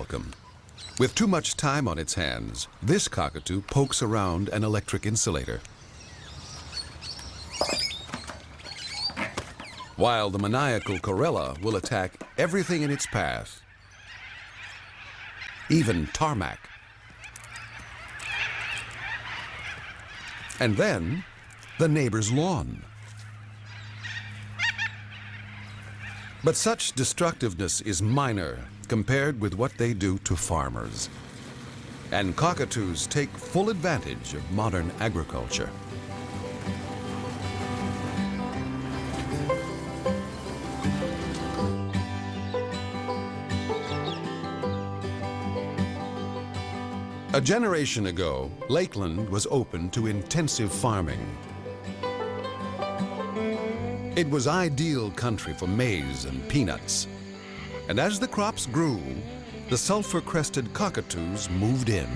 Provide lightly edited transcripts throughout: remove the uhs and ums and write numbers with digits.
welcome. With too much time on its hands, this cockatoo pokes around an electric insulator. While the maniacal corella will attack everything in its path, even tarmac. And then, the neighbor's lawn. But such destructiveness is minor compared with what they do to farmers. And cockatoos take full advantage of modern agriculture. A generation ago, Lakeland was open to intensive farming. It was ideal country for maize and peanuts. And as the crops grew, the sulfur-crested cockatoos moved in.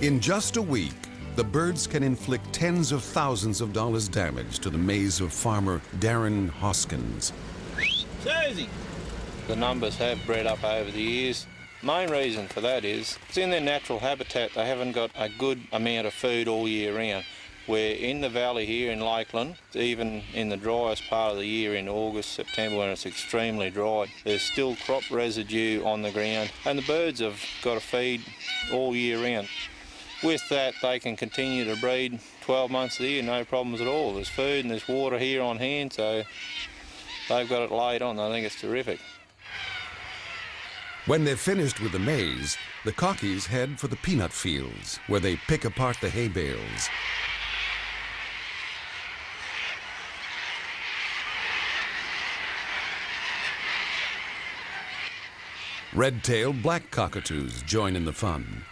In just a week, the birds can inflict tens of thousands of dollars damage to the maize of farmer Darren Hoskins. Susie! The numbers have bred up over the years. Main reason for that is, it's in their natural habitat. They haven't got a good amount of food all year round. We're in the valley here in Lakeland, even in the driest part of the year in August, September, when it's extremely dry, there's still crop residue on the ground, and the birds have got to feed all year round. With that, they can continue to breed 12 months of the year, no problems at all. There's food and there's water here on hand, so they've got it laid on. I think it's terrific. When they're finished with the maize, the cockies head for the peanut fields, where they pick apart the hay bales. Red-tailed black cockatoos join in the fun.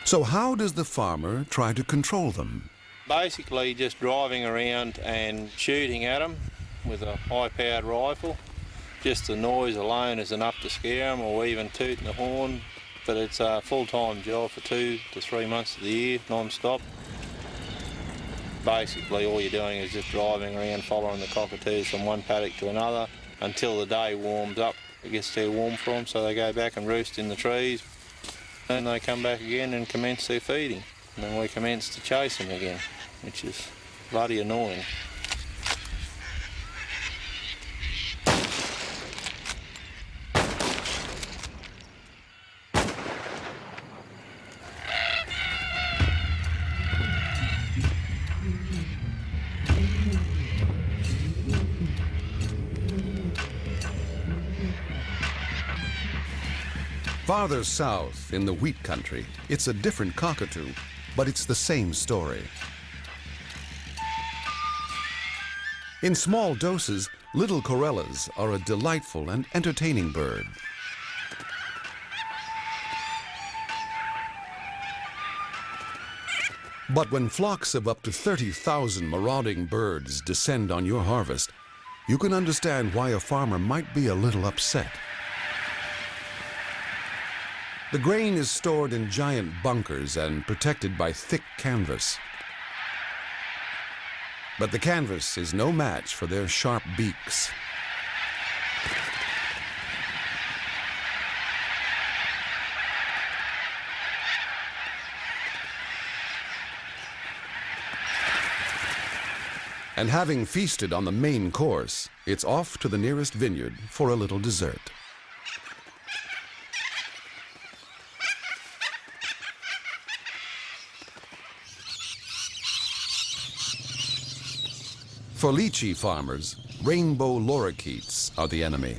So how does the farmer try to control them? Basically just driving around and shooting at them with a high-powered rifle. Just the noise alone is enough to scare them, or even tooting the horn. But it's a full-time job for 2 to 3 months of the year, non-stop. Basically all you're doing is just driving around following the cockatoos from one paddock to another until the day warms up. It gets too warm for them, so they go back and roost in the trees. Then they come back again and commence their feeding. And then we commence to chase them again, which is bloody annoying. Farther south, in the wheat country, it's a different cockatoo, but it's the same story. In small doses, little corellas are a delightful and entertaining bird. But when flocks of up to 30,000 marauding birds descend on your harvest, you can understand why a farmer might be a little upset. The grain is stored in giant bunkers and protected by thick canvas. But the canvas is no match for their sharp beaks. And having feasted on the main course, it's off to the nearest vineyard for a little dessert. For lychee farmers, rainbow lorikeets are the enemy.